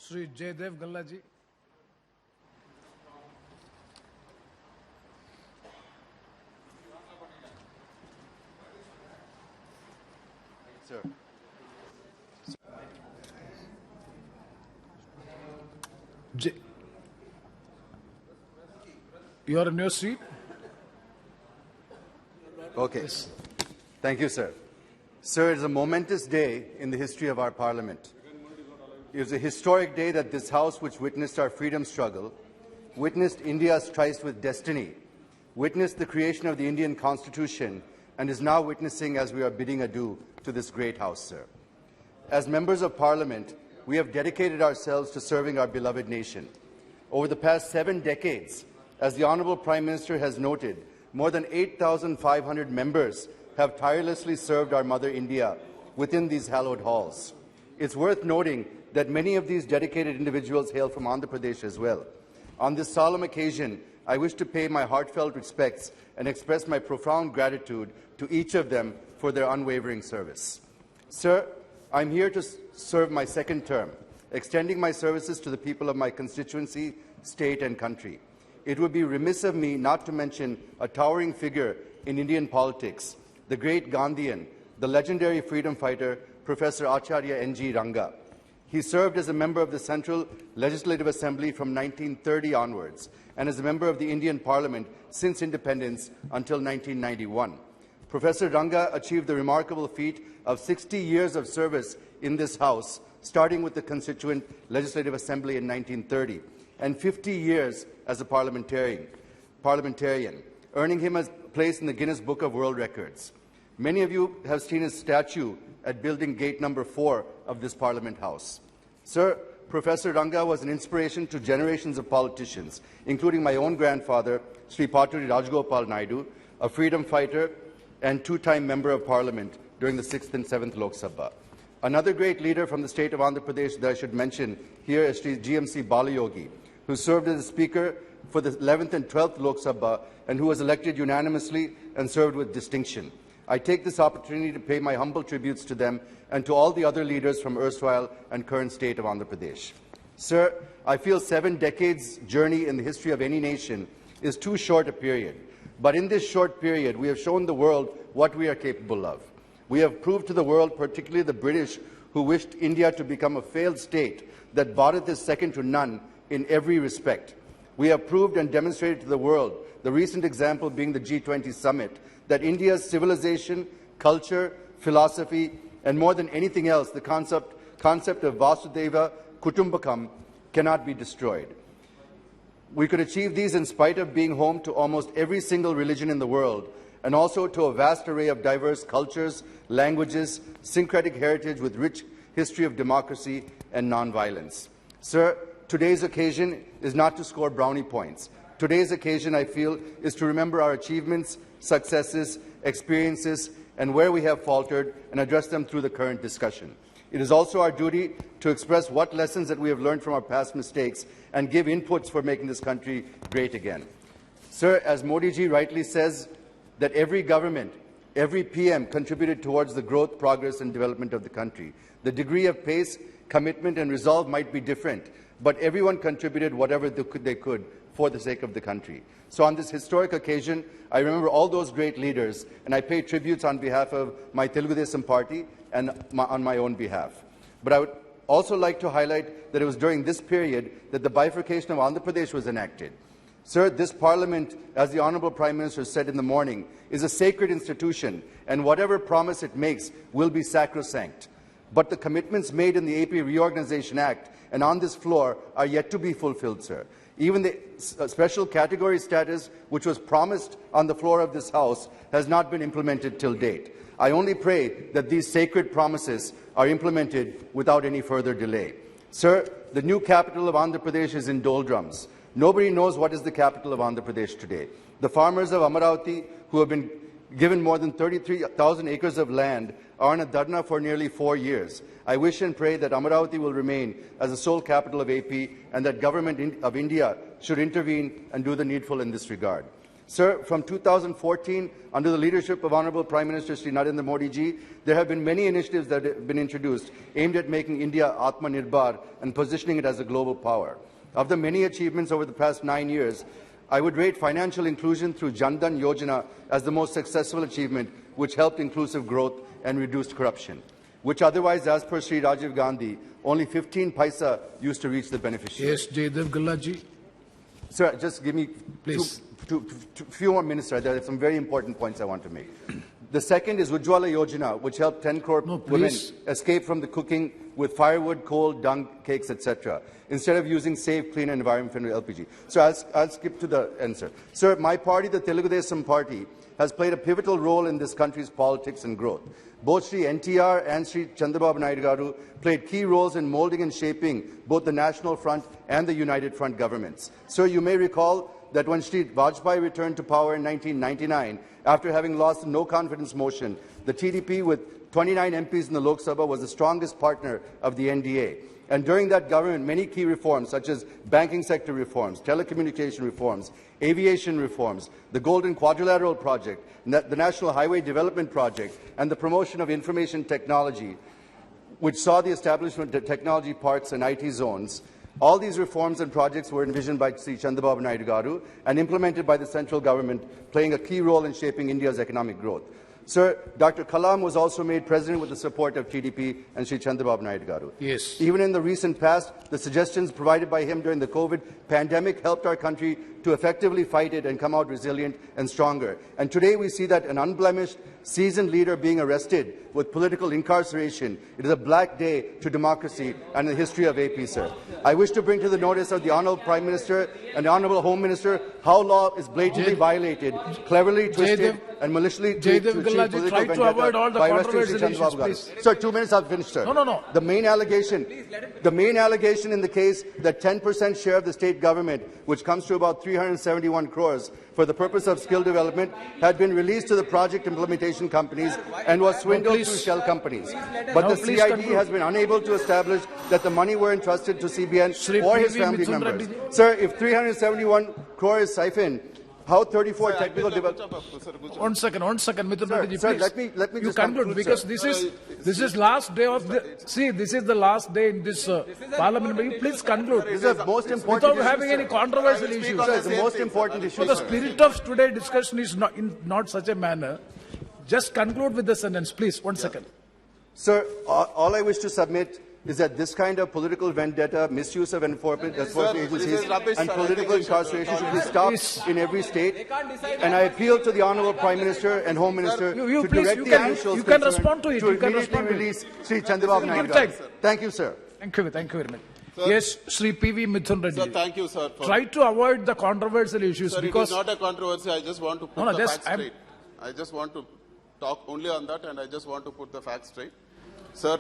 Sri Jayadev Galla ji. Sir. You are in your seat? Okay. Yes. Thank you, sir. Sir, it is a momentous day in the history of our Parliament. It was a historic day that this House, which witnessed our freedom struggle, witnessed India's tryst with destiny, witnessed the creation of the Indian Constitution, and is now witnessing as we are bidding adieu to this great House, sir. As members of Parliament, we have dedicated ourselves to serving our beloved nation. Over the past 7 decades, as the Honourable Prime Minister has noted, more than 8,500 members have tirelessly served our mother India within these hallowed halls. It's worth noting that many of these dedicated individuals hail from Andhra Pradesh as well. On this solemn occasion, I wish to pay my heartfelt respects and express my profound gratitude to each of them for their unwavering service. Sir, I'm here to serve my second term, extending my services to the people of my constituency, state and country. It would be remiss of me not to mention a towering figure in Indian politics, the great Gandhian, the legendary freedom fighter, Professor Acharya N.G. Ranga. He served as a member of the Central Legislative Assembly from 1930 onwards and as a member of the Indian Parliament since independence until 1991. Professor Ranga achieved the remarkable feat of 60 years of service in this House, starting with the Constituent Legislative Assembly in 1930, and 50 years as a parliamentarian, earning him a place in the Guinness Book of World Records. Many of you have seen his statue at Building Gate number 4 of this Parliament House. Sir, Professor Ranga was an inspiration to generations of politicians, including my own grandfather, Sri Paturi Rajgopal Naidu, a freedom fighter and 2-time Member of Parliament during the 6th and 7th Lok Sabha. Another great leader from the state of Andhra Pradesh that I should mention here is Sri GMC Balayogi, who served as Speaker for the 11th and 12th Lok Sabha and who was elected unanimously and served with distinction. I take this opportunity to pay my humble tributes to them and to all the other leaders from erstwhile and current state of Andhra Pradesh. Sir, I feel 7 decades' journey in the history of any nation is too short a period. But in this short period, we have shown the world what we are capable of. We have proved to the world, particularly the British, who wished India to become a failed state, that Bharat is second to none in every respect. We have proved and demonstrated to the world, the recent example being the G20 summit, that India's civilization, culture, philosophy, and more than anything else, the concept of Vasudhaiva Kutumbakam cannot be destroyed. We could achieve these in spite of being home to almost every single religion in the world, and also to a vast array of diverse cultures, languages, syncretic heritage with rich history of democracy and non-violence. Sir, today's occasion is not to score brownie points. Today's occasion, I feel, is to remember our achievements, successes, experiences, and where we have faltered, and address them through the current discussion. It is also our duty to express what lessons that we have learned from our past mistakes and give inputs for making this country great again. Sir, as Modi ji rightly says, that every government, every PM contributed towards the growth, progress and development of the country. The degree of pace, commitment and resolve might be different, but everyone contributed whatever they could for the sake of the country. So on this historic occasion, I remember all those great leaders, and I pay tributes on behalf of my Telugu Desam party and on my own behalf. But I would also like to highlight that it was during this period that the bifurcation of Andhra Pradesh was enacted. Sir, this Parliament, as the Honourable Prime Minister said in the morning, is a sacred institution, and whatever promise it makes will be sacrosanct. But the commitments made in the AP Reorganisation Act and on this floor are yet to be fulfilled, sir. Even the special category status, which was promised on the floor of this House, has not been implemented till date. I only pray that these sacred promises are implemented without any further delay. Sir, the new capital of Andhra Pradesh is in doldrums. Nobody knows what is the capital of Andhra Pradesh today. The farmers of Amaravati, who have been given more than 33,000 acres of land, are on a dharna for nearly 4 years. I wish and pray that Amaravati will remain as the sole capital of AP and that Government of India should intervene and do the needful in this regard. Sir, from 2014, under the leadership of Honorable Prime Minister Shri Narendra Modi ji, there have been many initiatives that have been introduced aimed at making India Atmanirbhar and positioning it as a global power. Of the many achievements over the past 9 years, I would rate financial inclusion through Jan Dhan Yojana as the most successful achievement, which helped inclusive growth and reduced corruption, which otherwise, as per Shri Rajiv Gandhi, only 15 paisa used to reach the beneficiary. Yes, Jayadev Galla ji. Sir, just give me Please. few more minutes. There are some very important points I want to make. The second is Ujjwala Yojana, which helped 10 crore women escape from the cooking with firewood, coal, dung, cakes, etc., instead of using safe, clean, and environment-friendly LPG. So I'll skip to the answer. Sir, my party, the Telugu Desam Party, has played a pivotal role in this country's politics and growth. Both Sri NTR and Sri Chandrababu Naidu Garu played key roles in moulding and shaping both the National Front and the United Front governments. Sir, you may recall that when Sri Vajpayee returned to power in 1999, after having lost the no-confidence motion, the TDP with 29 MPs in the Lok Sabha was the strongest partner of the NDA. And during that government, many key reforms, such as banking sector reforms, telecommunication reforms, aviation reforms, the Golden Quadrilateral Project, the National Highway Development Project, and the promotion of information technology, which saw the establishment of technology parks and IT zones. All these reforms and projects were envisioned by Sri Chandrababu Naidu Garu and implemented by the central government, playing a key role in shaping India's economic growth. Sir, Dr. Kalam was also made president with the support of TDP and Sri Chandrababu Naidu Garu. Yes. Even in the recent past, the suggestions provided by him during the COVID pandemic helped our country to effectively fight it and come out resilient and stronger. And today we see that an unblemished, seasoned leader being arrested with political incarceration. It is a black day to democracy and the history of AP, sir. I wish to bring to the notice of the Honourable Prime Minister and the Honourable Home Minister how law is blatantly violated, cleverly twisted and maliciously to achieve political try to avoid all the by arresting controversial Sri Chandrababu issues, Garu. Sir, 2 minutes, I'll finish, sir. No. The main allegation in the case that 10% share of the state government, which comes to about 371 crores, for the purpose of skill development, had been released to the project implementation companies and was swindled through shell companies. But the CID has been unable to establish that the money were entrusted to CBN or his family members. Sir, if 371 crore is siphoned, how 34 technical development? One second, Mithun Reddy, Sir, please. let me you just conclude, because this is last day of the. See, this is the last day in this parliament. Will you please conclude? This is the most important without having any controversial issues. Sir, it's the most important issue. So the spirit of today's discussion is not in such a manner. Just conclude with the sentence, please. 1 second. Sir, all I wish to submit is that this kind of political vendetta, misuse of enforcement agencies and political incarceration should be stopped in every state. And I appeal to the Honourable Prime Minister and Home Minister to direct the officials you can respond to it. to immediately release Sri Chandrababu Naidu Garu. Thank you, sir. Thank you very much. Sir, yes, Sri P.V. Mithun Reddy. Sir, thank you, sir. Try to avoid the controversial issues, sir, because it is not a controversy. I just want to put the facts straight. I just want to talk only on that, and I just want to put the facts straight. Sir,